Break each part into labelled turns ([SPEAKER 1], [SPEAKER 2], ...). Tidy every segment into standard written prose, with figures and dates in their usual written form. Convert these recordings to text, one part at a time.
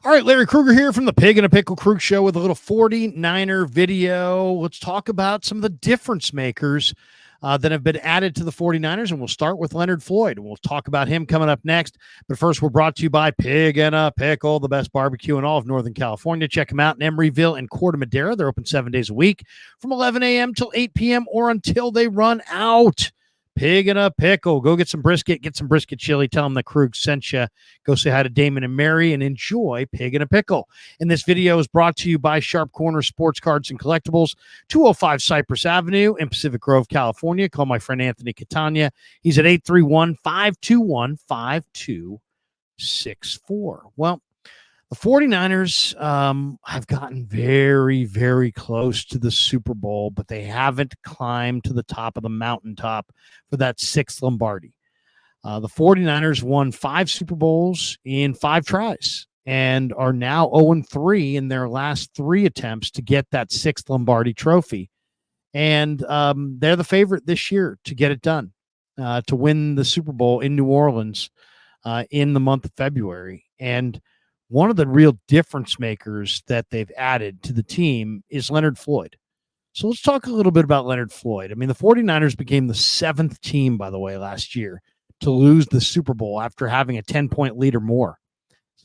[SPEAKER 1] All right, Larry Krueger here from the Pig and a Pickle Krug Show with a little 49er video. Let's talk about some of the difference makers that have been added to the 49ers, and we'll start with Leonard Floyd. We'll talk about him coming up next. But first, we're brought to you by Pig and a Pickle, the best barbecue in all of Northern California. Check them out in Emeryville and Corte Madera. They're open 7 days a week from 11 a.m. till 8 p.m. or until they run out. Pig and a Pickle. Go get some brisket chili. Tell them the Krug sent you. Go say hi to Damon and Mary and enjoy Pig and a Pickle. And this video is brought to you by Sharp Corner Sports Cards and Collectibles, 205 Cypress Avenue in Pacific Grove, California. Call my friend Anthony Catania. He's at 831-521-5264. Well, the 49ers have gotten very, very close to the Super Bowl, but they haven't climbed to the top of the mountaintop for that sixth Lombardi. The 49ers won 5 Super Bowls in 5 tries and are now 0-3 in their last 3 attempts to get that 6th Lombardi trophy. And they're the favorite this year to get it done, to win the Super Bowl in New Orleans in the month of February. And one of the real difference makers that they've added to the team is Leonard Floyd. So let's talk a little bit about Leonard Floyd. I mean, the 49ers became the 7th team, by the way, last year to lose the Super Bowl after having a 10-point lead or more.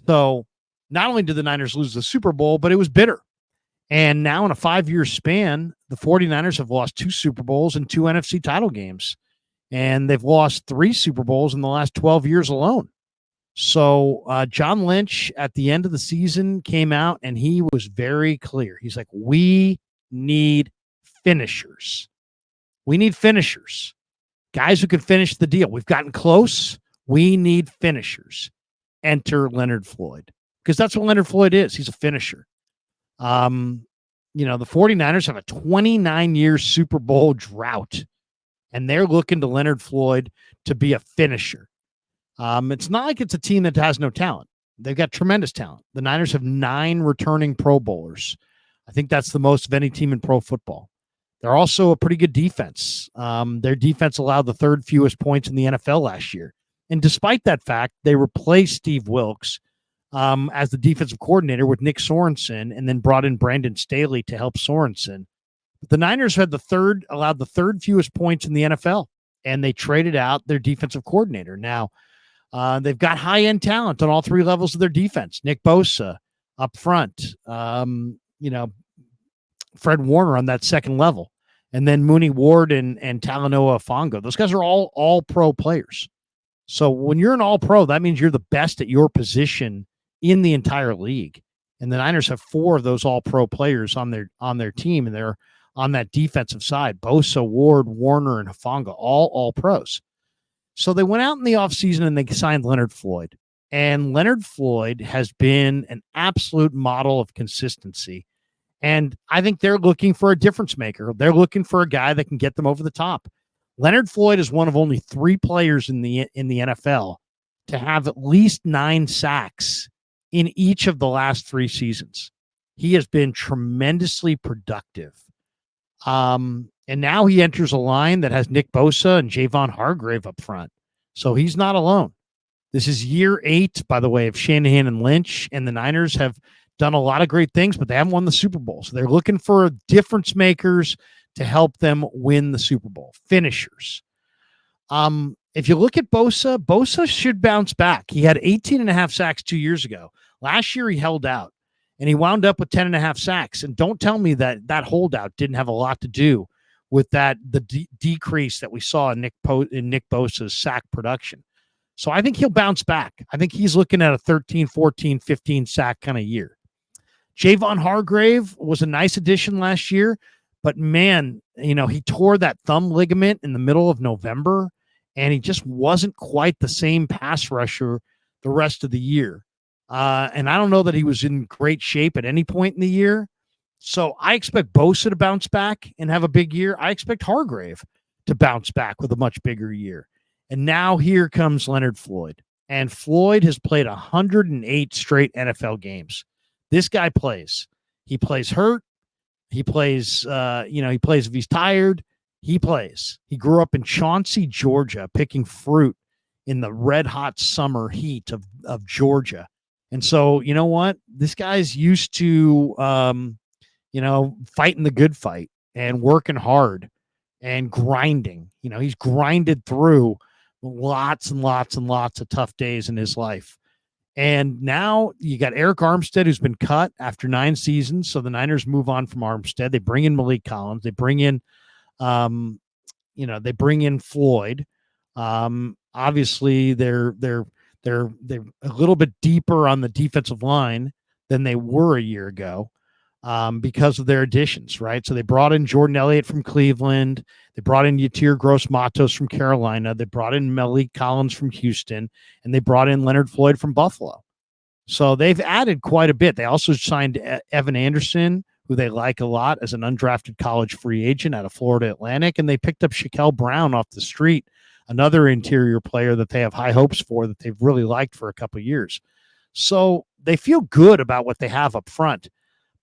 [SPEAKER 1] So not only did the Niners lose the Super Bowl, but it was bitter. And now in a 5-year span, the 49ers have lost 2 Super Bowls and 2 NFC title games. And they've lost 3 Super Bowls in the last 12 years alone. So John Lynch at the end of the season came out and he was very clear. He's like, we need finishers. We need finishers. Guys who can finish the deal. We've gotten close. We need finishers. Enter Leonard Floyd. Because that's what Leonard Floyd is. He's a finisher. The 49ers have a 29-year Super Bowl drought. And they're looking to Leonard Floyd to be a finisher. It's not like it's a team that has no talent. They've got tremendous talent. The Niners have 9 returning Pro Bowlers. I think that's the most of any team in pro football. They're also a pretty good defense. Their defense allowed the 3rd fewest points in the NFL last year. And despite that fact, they replaced Steve Wilks as the defensive coordinator with Nick Sorensen and then brought in Brandon Staley to help Sorensen. But the Niners had allowed the 3rd fewest points in the NFL, and they traded out their defensive coordinator. Now, they've got high-end talent on all 3 levels of their defense. Nick Bosa up front, Fred Warner on that 2nd level, and then Mooney Ward and Talanoa Fongo. Those guys are all pro players. So when you're an all-pro, that means you're the best at your position in the entire league. And the Niners have 4 of those all-pro players on their team, and they're on that defensive side. Bosa, Ward, Warner, and Hufanga, all pros. So they went out in the offseason and they signed Leonard Floyd. And Leonard Floyd has been an absolute model of consistency. And I think they're looking for a difference maker. They're looking for a guy that can get them over the top. Leonard Floyd is one of only 3 players in the NFL to have at least 9 sacks in each of the last 3 seasons. He has been tremendously productive. And now he enters a line that has Nick Bosa and Javon Hargrave up front. So he's not alone. This is year 8, by the way, of Shanahan and Lynch, and the Niners have done a lot of great things, but they haven't won the Super Bowl. So they're looking for difference makers to help them win the Super Bowl. Finishers. If you look at Bosa should bounce back. He had 18.5 sacks 2 years ago. Last year he held out, and he wound up with 10.5 sacks. And don't tell me that holdout didn't have a lot to do with the decrease that we saw in Nick Bosa's sack production. So I think he'll bounce back. I think he's looking at a 13, 14, 15 sack kind of year. Javon Hargrave was a nice addition last year, but man, he tore that thumb ligament in the middle of November, and he just wasn't quite the same pass rusher the rest of the year. And I don't know that he was in great shape at any point in the year. So I expect Bosa to bounce back and have a big year. I expect Hargrave to bounce back with a much bigger year. And now here comes Leonard Floyd. And Floyd has played 108 straight NFL games. This guy plays. He plays hurt. He plays, he plays if he's tired. He plays. He grew up in Chauncey, Georgia, picking fruit in the red-hot summer heat of Georgia. And so, you know what? This guy's used to, fighting the good fight and working hard and grinding. He's grinded through lots and lots and lots of tough days in his life. And now you got Eric Armstead, who's been cut after 9 seasons. So the Niners move on from Armstead. They bring in Malik Collins. They bring in, Floyd. Obviously, they're a little bit deeper on the defensive line than they were a year ago, because of their additions, right? So they brought in Jordan Elliott from Cleveland. They brought in Yatir Gross-Matos from Carolina. They brought in Malik Collins from Houston, and they brought in Leonard Floyd from Buffalo. So they've added quite a bit. They also signed Evan Anderson, who they like a lot, as an undrafted college free agent out of Florida Atlantic, and they picked up Shaquille Brown off the street, another interior player that they have high hopes for, that they've really liked for a couple of years. So they feel good about what they have up front.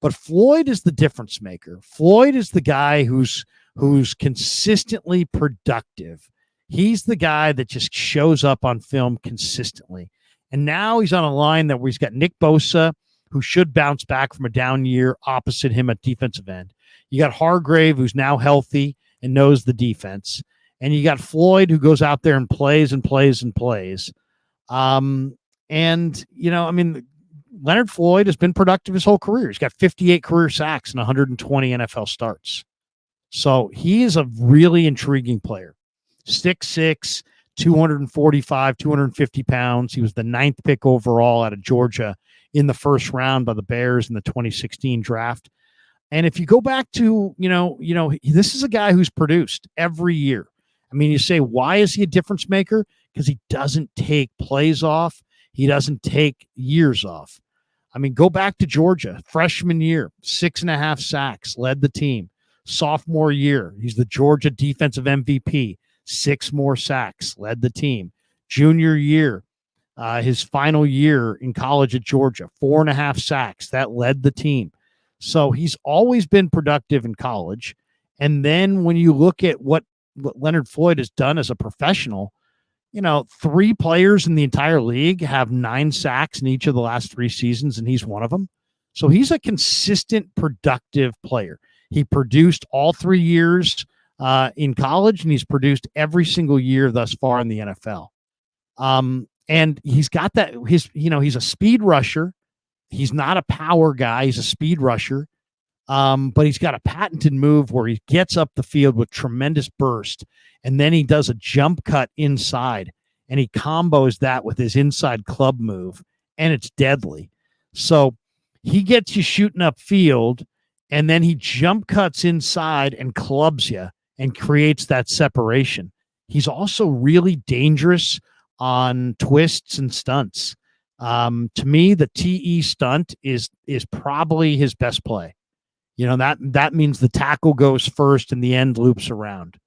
[SPEAKER 1] But Floyd is the difference maker. Floyd is the guy who's consistently productive. He's the guy that just shows up on film consistently. And now he's on a line where he's got Nick Bosa, who should bounce back from a down year, opposite him at defensive end. You got Hargrave, who's now healthy and knows the defense. And you got Floyd, who goes out there and plays and plays and plays. Leonard Floyd has been productive his whole career. He's got 58 career sacks and 120 NFL starts. So he is a really intriguing player. 6'6", 245, 250 pounds. He was the 9th pick overall out of Georgia in the first round by the Bears in the 2016 draft. And if you go back to, this is a guy who's produced every year. I mean, you say, why is he a difference maker? Because he doesn't take plays off. He doesn't take years off. I mean, go back to Georgia, freshman year, 6.5 sacks, led the team. Sophomore year, he's the Georgia defensive MVP, 6 more sacks, led the team. Junior year, his final year in college at Georgia, 4.5 sacks, that led the team. So he's always been productive in college. And then when you look at what Leonard Floyd has done as a professional, 3 players in the entire league have 9 sacks in each of the last 3 seasons, and he's one of them. So he's a consistent, productive player. He produced all 3 years in college, and he's produced every single year thus far in the NFL. And he's got that. He's a speed rusher. He's not a power guy. He's a speed rusher. But he's got a patented move where he gets up the field with tremendous burst, and then he does a jump cut inside, and he combos that with his inside club move, and it's deadly. So he gets you shooting up field, and then he jump cuts inside and clubs you and creates that separation. He's also really dangerous on twists and stunts. To me, the TE stunt is probably his best play. That means the tackle goes first and the end loops around.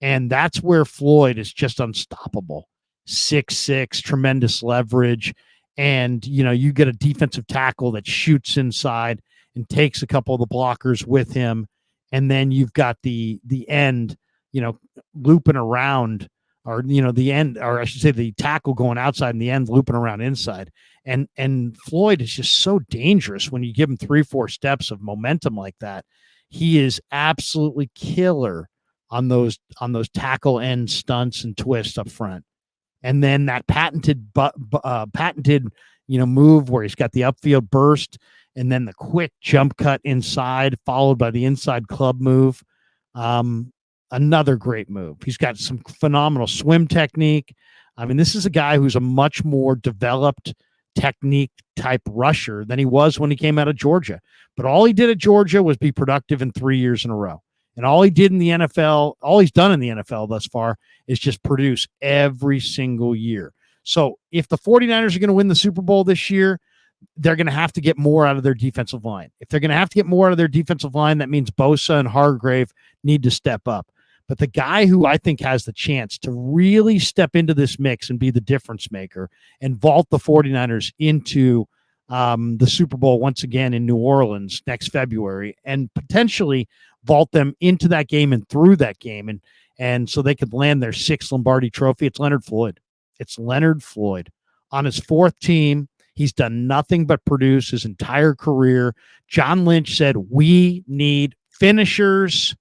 [SPEAKER 1] And that's where Floyd is just unstoppable. 6'6", tremendous leverage. And, you get a defensive tackle that shoots inside and takes a couple of the blockers with him. And then you've got the end, looping around, or, the end, or I should say the tackle going outside and the end looping around inside. And Floyd is just so dangerous when you give him 3-4 steps of momentum like that. He is absolutely killer on those tackle end stunts and twists up front. And then that patented move where he's got the upfield burst and then the quick jump cut inside followed by the inside club move. Another great move. He's got some phenomenal swim technique. I mean, this is a guy who's a much more developed technique type rusher than he was when he came out of Georgia. But all he did at Georgia was be productive in 3 years in a row. And all he did in the NFL, all he's done in the NFL thus far is just produce every single year. So if the 49ers are going to win the Super Bowl this year, they're going to have to get more out of their defensive line. If they're going to have to get more out of their defensive line, that means Bosa and Hargrave need to step up. But the guy who I think has the chance to really step into this mix and be the difference maker and vault the 49ers into the Super Bowl once again in New Orleans next February, and potentially vault them into that game and through that game, and so they could land their 6th Lombardi trophy, it's Leonard Floyd. It's Leonard Floyd. On his 4th team, He's done nothing but produce his entire career. John Lynch said, we need finishers.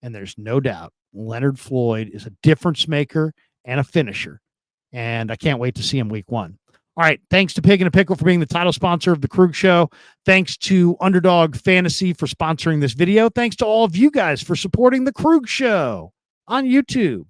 [SPEAKER 1] And there's no doubt Leonard Floyd is a difference maker and a finisher. And I can't wait to see him week 1. All right. Thanks to Pig and a Pickle for being the title sponsor of the Krug Show. Thanks to Underdog Fantasy for sponsoring this video. Thanks to all of you guys for supporting the Krug Show on YouTube.